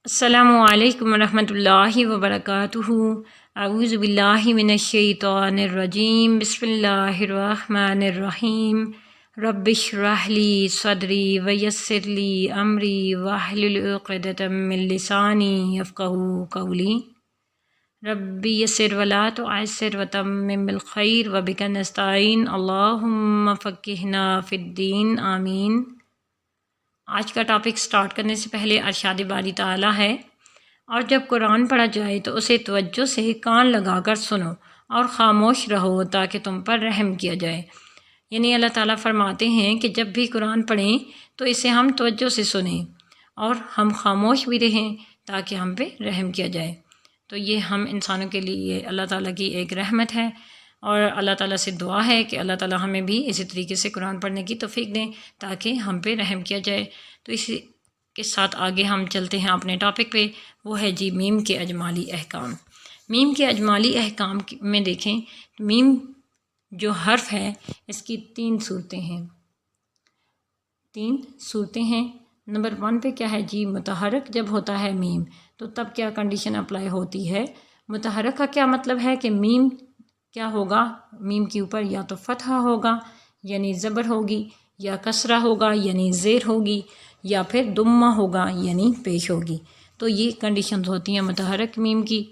السلام علیکم ورحمۃ اللہ وبرکاتہ۔ اعوذ باللہ من الشیطان الرجیم، بسم اللہ الرحمن الرحیم۔ رب اشرح لی صدری ویسر لی امری واحلل عقدۃ من لسانی یفقہوا قولی۔ رب یسر ولا تعسر وتمم بالخیر وبک نستعین، اللہم فقہنا فی الدین، آمین۔ آج کا ٹاپک سٹارٹ کرنے سے پہلے ارشاد باری تعالیٰ ہے، اور جب قرآن پڑھا جائے تو اسے توجہ سے کان لگا کر سنو اور خاموش رہو تاکہ تم پر رحم کیا جائے۔ یعنی اللہ تعالیٰ فرماتے ہیں کہ جب بھی قرآن پڑھیں تو اسے ہم توجہ سے سنیں اور ہم خاموش بھی رہیں تاکہ ہم پہ رحم کیا جائے۔ تو یہ ہم انسانوں کے لیے اللہ تعالیٰ کی ایک رحمت ہے، اور اللہ تعالیٰ سے دعا ہے کہ اللہ تعالیٰ ہمیں بھی اسی طریقے سے قرآن پڑھنے کی توفیق دیں تاکہ ہم پہ رحم کیا جائے۔ تو اسی کے ساتھ آگے ہم چلتے ہیں اپنے ٹاپک پہ، وہ ہے جی میم کے اجمالی احکام۔ میم کے اجمالی احکام میں دیکھیں، میم جو حرف ہے اس کی تین صورتیں ہیں۔ نمبر 1 پہ کیا ہے جی، متحرک جب ہوتا ہے میم تو تب کیا کنڈیشن اپلائی ہوتی ہے۔ متحرک کا کیا مطلب ہے کہ میم کیا ہوگا، میم کے اوپر یا تو فتحہ ہوگا یعنی زبر ہوگی، یا کسرہ ہوگا یعنی زیر ہوگی، یا پھر دمہ ہوگا یعنی پیش ہوگی۔ تو یہ کنڈیشنز ہوتی ہیں متحرک میم کی۔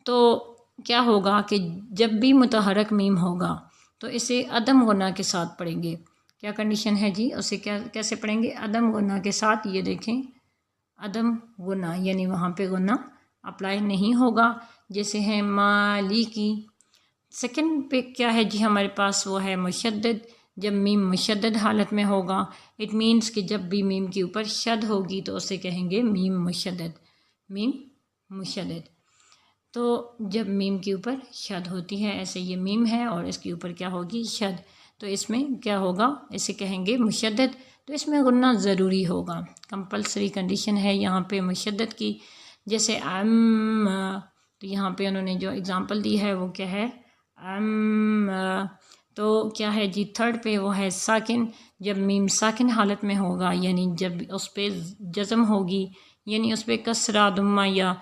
تو کیا ہوگا کہ جب بھی متحرک میم ہوگا تو اسے عدم غنہ کے ساتھ پڑھیں گے۔ کیا کنڈیشن ہے جی، اسے کیسے پڑھیں گے؟ عدم غنہ کے ساتھ۔ یہ دیکھیں، عدم غنہ یعنی وہاں پہ غنہ اپلائی نہیں ہوگا، جیسے ہیں مالی کی۔ سیکنڈ پہ کیا ہے جی ہمارے پاس، وہ ہے مشدد۔ جب میم مشدد حالت میں ہوگا، اٹ مینس کہ جب بھی میم کے اوپر شد ہوگی تو اسے کہیں گے میم مشدد، میم مشدد۔ تو جب میم کے اوپر شد ہوتی ہے، ایسے یہ میم ہے اور اس کے اوپر کیا ہوگی، شد، تو اس میں کیا ہوگا، اسے کہیں گے مشدد۔ تو اس میں غنہ ضروری ہوگا، کمپلسری کنڈیشن ہے یہاں پہ مشدد کی۔ جیسے تو یہاں پہ انہوں نے جو اگزامپل دی ہے وہ کیا ہے، تو کیا ہے جی تھرڈ پہ، وہ ہے ساکن۔ جب میم ساکن حالت میں ہوگا یعنی جب اس پہ جزم ہوگی، یعنی اس پہ کسرہ، دمہ یا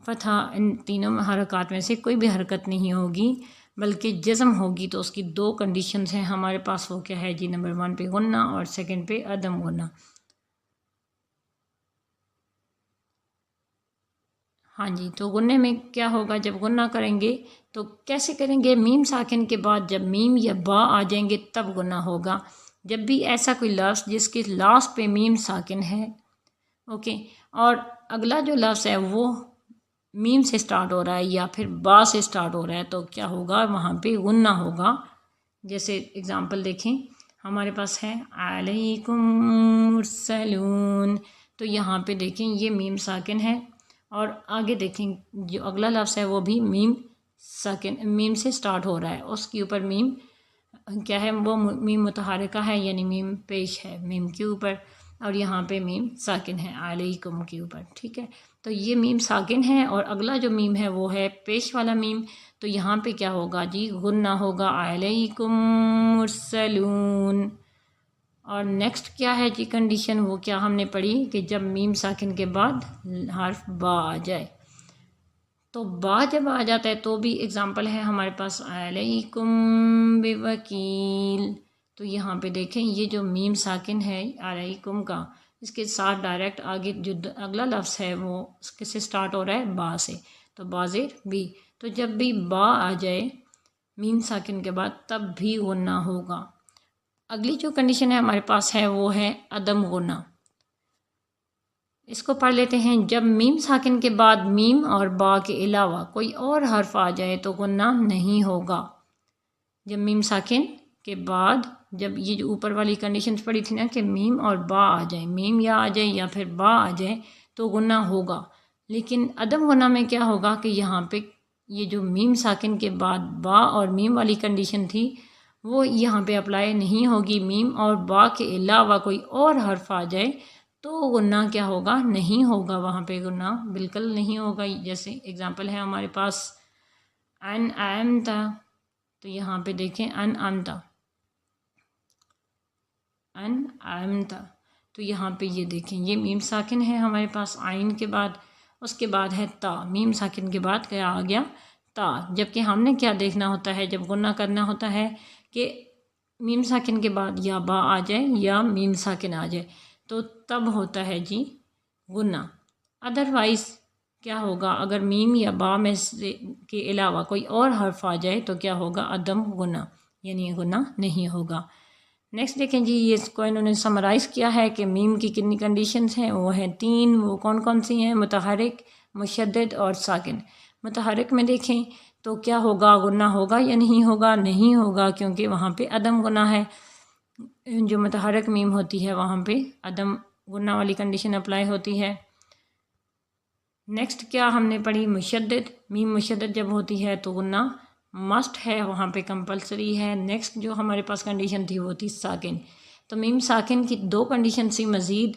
فتحہ، ان تینوں حرکات میں سے کوئی بھی حرکت نہیں ہوگی بلکہ جزم ہوگی، تو اس کی 2 کنڈیشنز ہیں ہمارے پاس۔ وہ کیا ہے جی، نمبر 1 پہ غنہ اور سیکنڈ پہ عدم غنہ۔ ہاں جی، تو غنے میں کیا ہوگا، جب غنہ کریں گے تو کیسے کریں گے؟ میم ساکن کے بعد جب میم یا با آ جائیں گے تب غنہ ہوگا۔ جب بھی ایسا کوئی لفظ جس کے لاسٹ پہ میم ساکن ہے، اوکے، اور اگلا جو لفظ ہے وہ میم سے سٹارٹ ہو رہا ہے یا پھر با سے سٹارٹ ہو رہا ہے، تو کیا ہوگا، وہاں پہ غنہ ہوگا۔ جیسے اگزامپل دیکھیں، ہمارے پاس ہے علیکم مرسلون، تو یہاں پہ دیکھیں یہ میم ساکن ہے، اور آگے دیکھیں جو اگلا لفظ ہے وہ بھی میم ساکن، میم سے سٹارٹ ہو رہا ہے، اس کے اوپر میم کیا ہے، وہ میم متحرکہ ہے یعنی میم پیش ہے میم کے اوپر، اور یہاں پہ میم ساکن ہے علیکم کے اوپر، ٹھیک ہے۔ تو یہ میم ساکن ہے اور اگلا جو میم ہے وہ ہے پیش والا میم، تو یہاں پہ کیا ہوگا جی، غنہ ہوگا، علیکم مرسلون۔ اور نیکسٹ کیا ہے جی کنڈیشن، وہ کیا ہم نے پڑھی کہ جب میم ساکن کے بعد حرف با آ جائے، تو با جب آ جاتا ہے تو بھی اگزامپل ہے ہمارے پاس علیکم بوکیل۔ تو یہاں پہ دیکھیں یہ جو میم ساکن ہے علیکم کا، اس کے ساتھ ڈائریکٹ آگے جو اگلا لفظ ہے وہ کس سے سٹارٹ ہو رہا ہے، با سے، تو بازر بھی۔ تو جب بھی با آ جائے میم ساکن کے بعد تب بھی غنہ ہوگا۔ اگلی جو کنڈیشن ہے ہمارے پاس ہے وہ ہے عدم غنہ۔ اس کو پڑھ لیتے ہیں، جب میم ساکن کے بعد میم اور با کے علاوہ کوئی اور حرف آ جائے تو غنہ نہیں ہوگا۔ جب میم ساکن کے بعد، جب یہ جو اوپر والی کنڈیشنز پڑھی تھی نا کہ میم اور با آ جائیں، میم یا آ جائے یا پھر با آ جائے تو غنہ ہوگا، لیکن عدم غنہ میں کیا ہوگا کہ یہاں پہ یہ جو میم ساکن کے بعد با اور میم والی کنڈیشن تھی وہ یہاں پہ اپلائی نہیں ہوگی۔ میم اور با کے علاوہ کوئی اور حرف آ جائے تو غنہ کیا ہوگا، نہیں ہوگا، وہاں پہ غنہ بالکل نہیں ہوگا۔ جیسے اگزامپل ہے ہمارے پاس انعمتا، تو یہاں پہ دیکھیں انعمتا، انعمتا، تو یہاں پہ یہ دیکھیں یہ میم ساکن ہے ہمارے پاس عین کے بعد، اس کے بعد ہے تا، میم ساکن کے بعد کیا آ گیا تا، جبکہ ہم نے کیا دیکھنا ہوتا ہے جب غنہ کرنا ہوتا ہے کہ میم ساکن کے بعد یا با آ جائے یا میم ساکن آ جائے تو تب ہوتا ہے جی غنہ، ادروائز کیا ہوگا اگر میم یا با میں سے کے علاوہ کوئی اور حرف آ جائے تو کیا ہوگا عدم غنہ، یعنی غنہ نہیں ہوگا۔ نیکسٹ دیکھیں جی یہ اس کو انہوں نے سمرائز کیا ہے کہ میم کی کتنی کنڈیشنز ہیں، وہ ہیں 3، وہ کون کون سی ہیں؟ متحرک، مشدد اور ساکن۔ متحرک میں دیکھیں تو کیا ہوگا غنہ ہوگا یا نہیں ہوگا؟ نہیں ہوگا، کیونکہ وہاں پہ عدم غنہ ہے، جو متحرک میم ہوتی ہے وہاں پہ عدم غنہ والی کنڈیشن اپلائی ہوتی ہے۔ نیکسٹ کیا ہم نے پڑھی؟ مشدد، میم مشدد جب ہوتی ہے تو غنہ مسٹ ہے، وہاں پہ کمپلسری ہے۔ نیکسٹ جو ہمارے پاس کنڈیشن تھی وہ تھی ساکن، تو میم ساکن کی 2 کنڈیشن سی مزید،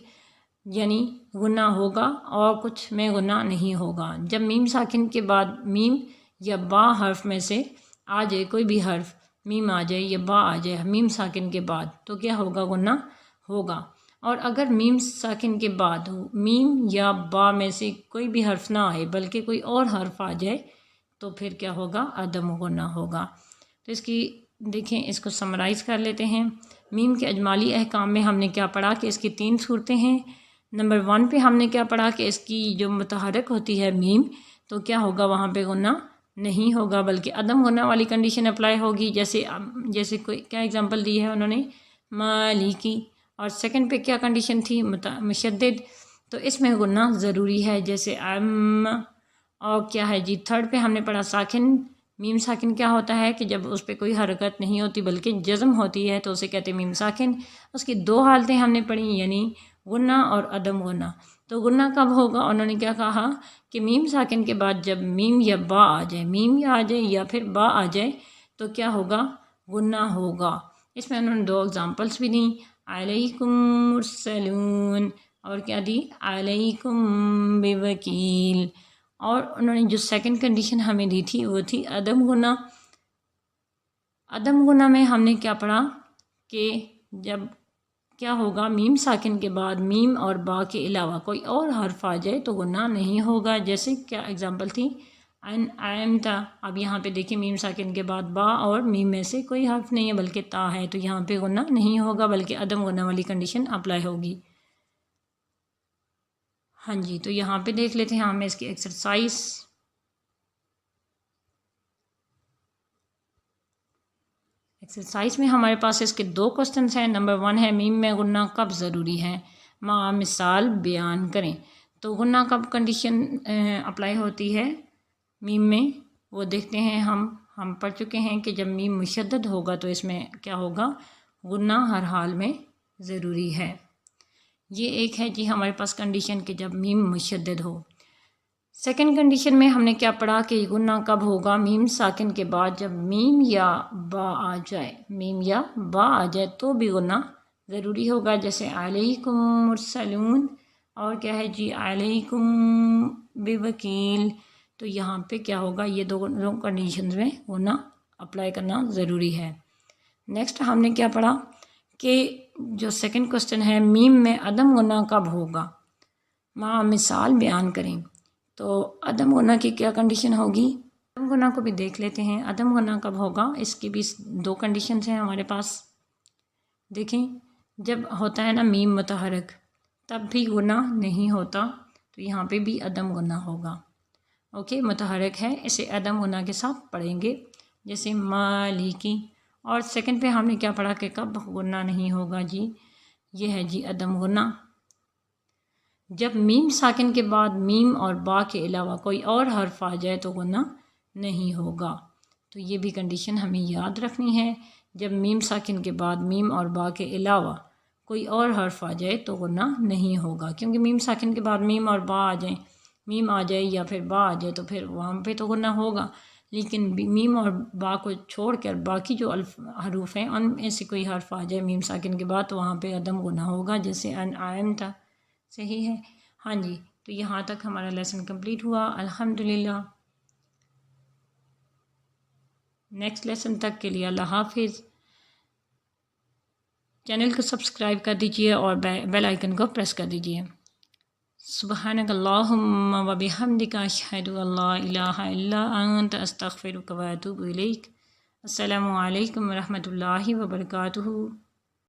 یعنی غنہ ہوگا اور کچھ میں غنہ نہیں ہوگا۔ جب میم ساکن کے بعد میم یا با حرف میں سے آ جائے کوئی بھی حرف، میم آ جائے یا با آ جائے میم ساکن کے بعد تو کیا ہوگا؟ غنہ ہوگا۔ اور اگر میم ساکن کے بعد میم یا با میں سے کوئی بھی حرف نہ آئے بلکہ کوئی اور حرف آ جائے تو پھر کیا ہوگا؟ عدم غنہ ہوگا۔ تو اس کی دیکھیں اس کو سمرائز کر لیتے ہیں۔ میم کے اجمالی احکام میں ہم نے کیا پڑھا کہ اس کی 3 صورتیں ہیں۔ نمبر 1 پہ ہم نے کیا پڑھا کہ اس کی جو متحرک ہوتی ہے میم تو کیا ہوگا؟ وہاں پہ غنہ نہیں ہوگا بلکہ عدم غنہ والی کنڈیشن اپلائی ہوگی، جیسے کوئی کیا اگزامپل دی ہے انہوں نے؟ مالکی۔ اور سیکنڈ پہ کیا کنڈیشن تھی؟ مشدد، تو اس میں غنہ ضروری ہے، جیسے اور کیا ہے جی تھرڈ پہ ہم نے پڑھا ساکن۔ میم ساکن کیا ہوتا ہے کہ جب اس پہ کوئی حرکت نہیں ہوتی بلکہ جزم ہوتی ہے تو اسے کہتے ہیں میم ساکن۔ اس کی 2 حالتیں ہم نے پڑھی، یعنی غنہ اور عدم غنہ۔ تو غنہ کب ہوگا؟ انہوں نے کیا کہا کہ میم ساکن کے بعد جب میم یا با آ جائے، میم یا آ جائے یا پھر با آ جائے تو کیا ہوگا؟ غنہ ہوگا۔ اس میں انہوں نے 2 اگزامپلس بھی دیں، علیکم مرسلون، اور کیا دی؟ علیکم بوکیل۔ اور انہوں نے جو سیکنڈ کنڈیشن ہمیں دی تھی وہ تھی عدم غنہ۔ عدم غنہ میں ہم نے کیا پڑھا کہ جب کیا ہوگا؟ میم ساکن کے بعد میم اور با کے علاوہ کوئی اور حرف آ جائے تو غنہ نہیں ہوگا، جیسے کیا اگزامپل تھی؟ انعمتا۔ اب یہاں پہ دیکھیں میم ساکن کے بعد با اور میم میں سے کوئی حرف نہیں ہے بلکہ تا ہے، تو یہاں پہ غنہ نہیں ہوگا بلکہ عدم غنہ والی کنڈیشن اپلائی ہوگی۔ ہاں جی، تو یہاں پہ دیکھ لیتے ہیں ہم اس کی ایکسرسائز۔ ایکسرسائز میں ہمارے پاس اس کے 2 کوسچنس ہیں۔ نمبر 1 ہے میم میں غنہ کب ضروری ہے؟ مثال بیان کریں۔ تو غنہ کب کنڈیشن اپلائی ہوتی ہے میم میں؟ وہ دیکھتے ہیں ہم پڑھ چکے ہیں کہ جب میم مشدد ہوگا تو اس میں کیا ہوگا؟ غنہ ہر حال میں ضروری ہے۔ یہ ایک ہے جی ہمارے پاس کنڈیشن کہ جب میم مشدد ہو۔ سیکنڈ کنڈیشن میں ہم نے کیا پڑھا کہ غنہ کب ہوگا؟ میم ساکن کے بعد جب میم یا با آ جائے، میم یا با آ جائے تو بھی غنہ ضروری ہوگا، جیسے علیکم مرسلون اور کیا ہے جی علیکم بوکیل۔ تو یہاں پہ کیا ہوگا؟ یہ 2 کنڈیشنز میں غنہ اپلائی کرنا ضروری ہے۔ نیکسٹ ہم نے کیا پڑھا کہ جو سیکنڈ کوسچن ہے میم میں عدم غنہ کب ہوگا؟ مثال بیان کریں۔ تو عدم غنہ کی کیا کنڈیشن ہوگی؟ عدم غنہ کو بھی دیکھ لیتے ہیں۔ عدم غنہ کب ہوگا؟ اس کی بھی 2 کنڈیشنز ہیں ہمارے پاس۔ دیکھیں جب ہوتا ہے نا میم متحرک تب بھی غنہ نہیں ہوتا، تو یہاں پہ بھی عدم غنہ ہوگا۔ اوکے، متحرک ہے، اسے عدم غنہ کے ساتھ پڑھیں گے، جیسے مالکی۔ اور سیکنڈ پہ ہم نے کیا پڑھا کہ کب غنہ نہیں ہوگا جی؟ یہ ہے جی عدم غنہ، جب میم ساکن کے بعد میم اور با کے علاوہ کوئی اور حرف آ جائے تو غنہ نہیں ہوگا۔ تو یہ بھی کنڈیشن ہمیں یاد رکھنی ہے، جب میم ساکن کے بعد میم اور با کے علاوہ کوئی اور حرف آ جائے تو غنہ نہیں ہوگا، کیونکہ میم ساکن کے بعد میم اور با آ جائیں، میم آ جائے یا پھر با آ جائے تو پھر وہاں پہ تو غنہ ہوگا، لیکن میم اور با کو چھوڑ کر باقی جو حروف ہیں ان میں سے کوئی حرف آ جائے میم ساکن کے بعد تو وہاں پہ عدم غنہ ہوگا، جیسے انعمتا۔ صحیح ہے؟ ہاں جی، تو یہاں تک ہمارا لیسن کمپلیٹ ہوا الحمدللہ۔ نیکسٹ لیسن تک کے لیے اللہ حافظ۔ چینل کو سبسکرائب کر دیجئے اور بیل آئیکن کو پریس کر دیجئے۔ سبحانک اللہم و بحمدک اشہد ان لا الہ الا انت استغفرک و اتوب الیک۔ السلام علیکم ورحمۃ اللہ وبرکاتہ۔